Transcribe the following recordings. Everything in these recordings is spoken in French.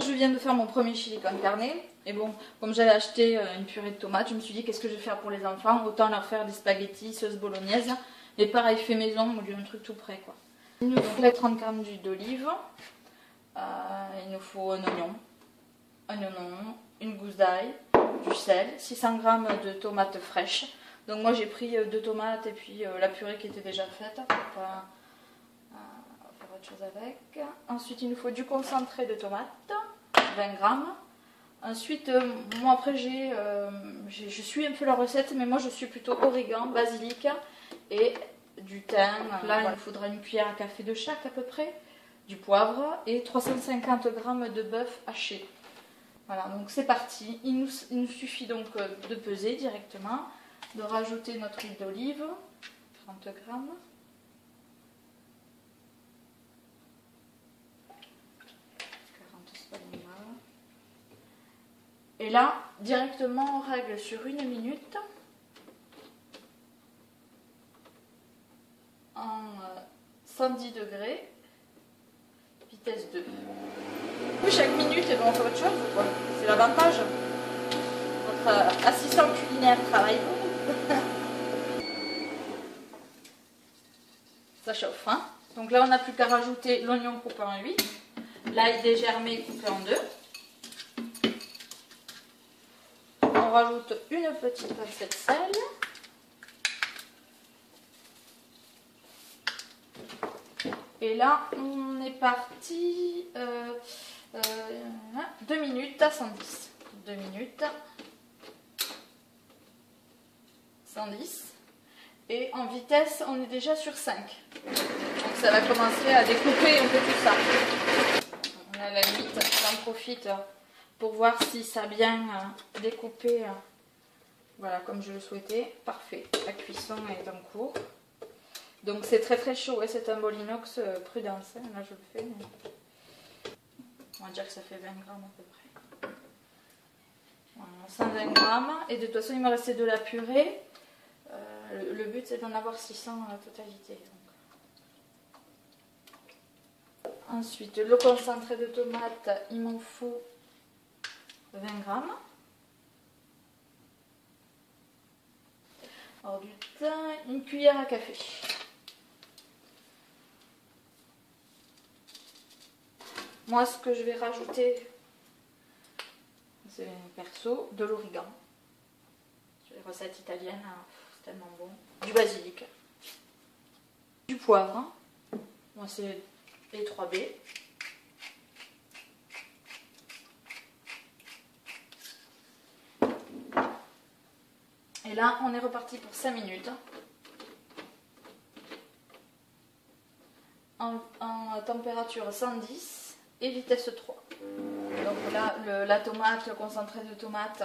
je viens de faire mon premier chili con carne. Et bon, comme j'avais acheté une purée de tomates, je me suis dit qu'est-ce que je vais faire pour les enfants. Autant leur faire des spaghettis, sauce bolognaise. Et pareil, fait maison, au lieu d'un truc tout prêt quoi. Il nous faut 30 g d'huile d'olive. Il nous faut un oignon, une gousse d'ail, du sel, 600 g de tomates fraîches. Donc moi j'ai pris 2 tomates et puis la purée qui était déjà faite pour pas faire autre chose avec. Ensuite il nous faut du concentré de tomate, 20 g. Ensuite moi après je suis un peu la recette, mais moi je suis plutôt origan, basilic et du thym. Là il nous faudra une cuillère à café de chaque à peu près, du poivre et 350 g de bœuf haché. Voilà, donc c'est parti. Il nous suffit donc de peser directement, de rajouter notre huile d'olive, 30 g. Et là, directement, on règle sur 1 minute en 110 degrés, vitesse 2. Chaque minute, on fait autre chose, quoi. C'est l'avantage. Notre assistant culinaire travaille pour nous. Ça chauffe, hein. Donc là, on n'a plus qu'à rajouter l'oignon coupé en 8, l'ail dégermé coupé en 2. On rajoute une petite pincée de sel. Et là, on est parti 2 minutes à 110. 2 minutes 110. Et en vitesse, on est déjà sur 5. Donc ça va commencer à découper un peu tout ça. On a la limite, j'en profite pour voir si ça a bien découpé. Voilà, comme je le souhaitais. Parfait. La cuisson est en cours. Donc c'est très très chaud, et c'est un bol inox, prudence, hein. Là je le fais, mais on va dire que ça fait 20 g à peu près. Voilà, 120 g, et de toute façon il me restait de la purée. Le but c'est d'en avoir 600 à la totalité. Donc. Ensuite le concentré de tomate, il m'en faut 20 g. Alors du thym, une cuillère à café. Moi, ce que je vais rajouter, c'est perso, de l'origan. Sur les recettes italiennes, c'est tellement bon. Du basilic. Du poivre. Moi, c'est les 3B. Et là, on est reparti pour 5 minutes. En température 110. Et vitesse 3. Donc là, la tomate, le concentré de tomate,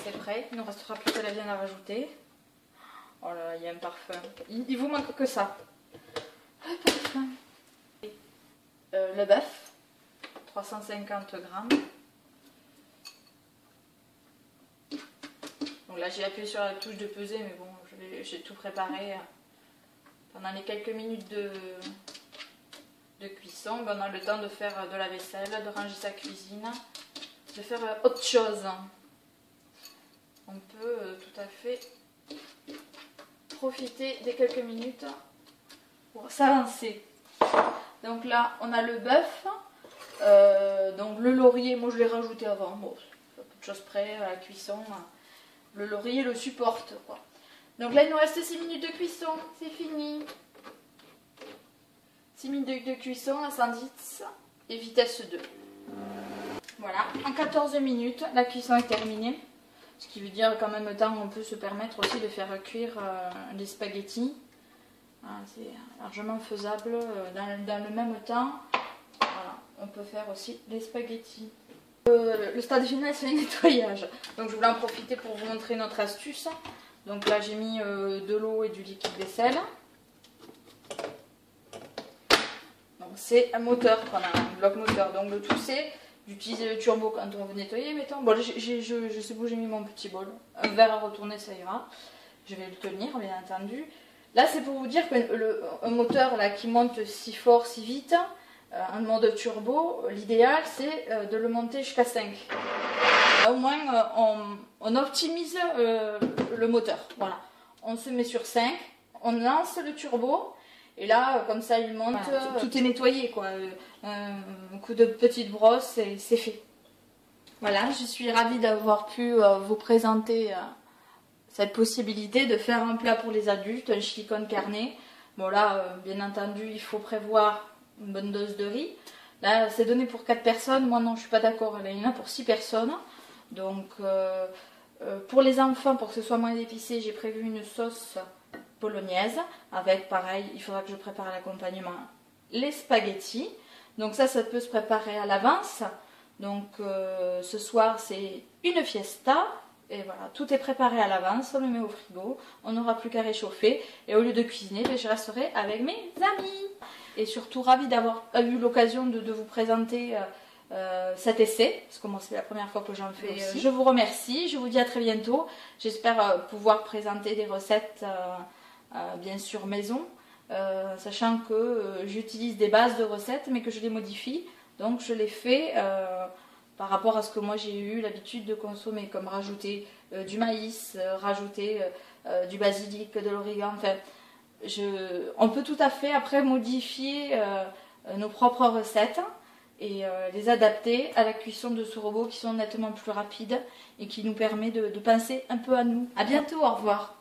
c'est prêt. Il ne nous restera plus que la viande à rajouter. Oh là là, il y a un parfum. Il vous manque que ça. Le parfum. Le bœuf, 350 g. Donc là, j'ai appuyé sur la touche de peser, mais bon, j'ai tout préparé. Pendant les quelques minutes de cuisson, on a le temps de faire de la vaisselle, de ranger sa cuisine, de faire autre chose. On peut tout à fait profiter des quelques minutes pour s'avancer. Donc là, on a le bœuf, donc le laurier, moi je l'ai rajouté avant, bon, peu de choses près à la cuisson. Le laurier le supporte, quoi. Donc là, il nous reste 6 minutes de cuisson, c'est fini. 6 minutes de cuisson à 110 et vitesse 2. Voilà, en 14 minutes, la cuisson est terminée. Ce qui veut dire qu'en même temps, on peut se permettre aussi de faire cuire les spaghettis. C'est largement faisable dans le même temps. Voilà, on peut faire aussi les spaghettis. Le stade final, c'est le nettoyage. Donc je voulais en profiter pour vous montrer notre astuce. Donc là, j'ai mis de l'eau et du liquide vaisselle. C'est un moteur qu'on a, un bloc moteur. Donc le tout c'est d'utiliser le turbo quand on veut nettoyer, mettons. Bon, je sais où j'ai mis mon petit bol. Un verre à retourner, ça ira. Je vais le tenir, bien entendu. Là, c'est pour vous dire qu'un moteur là, qui monte si fort, si vite, en mode turbo, l'idéal c'est de le monter jusqu'à 5. Au moins on optimise le moteur. Voilà. On se met sur 5, on lance le turbo et là comme ça il monte, voilà, tout est nettoyé quoi. Un coup de petite brosse et c'est fait. Voilà, je suis ravie d'avoir pu vous présenter cette possibilité de faire un plat pour les adultes, un chili con carne. Bon là, bien entendu, il faut prévoir une bonne dose de riz. Là, c'est donné pour 4 personnes. Moi non, je suis pas d'accord. Il y en a pour 6 personnes. Donc, pour les enfants, pour que ce soit moins épicé, j'ai prévu une sauce bolognaise. Avec, pareil, il faudra que je prépare l'accompagnement, les spaghettis. Donc ça peut se préparer à l'avance. Donc, ce soir, c'est une fiesta. Et voilà, tout est préparé à l'avance, on le met au frigo, on n'aura plus qu'à réchauffer. Et au lieu de cuisiner, je resterai avec mes amis. Et surtout ravie d'avoir eu l'occasion de vous présenter cet essai, parce que moi c'est la première fois que j'en fais aussi. Je vous remercie, je vous dis à très bientôt. J'espère pouvoir présenter des recettes bien sûr maison, sachant que j'utilise des bases de recettes mais que je les modifie. Donc je les fais par rapport à ce que moi j'ai eu l'habitude de consommer, comme rajouter du maïs, rajouter du basilic, de l'origan. Enfin, on peut tout à fait après modifier nos propres recettes et les adapter à la cuisson de ce robot qui sont nettement plus rapides et qui nous permet de penser un peu à nous. À bientôt, au revoir.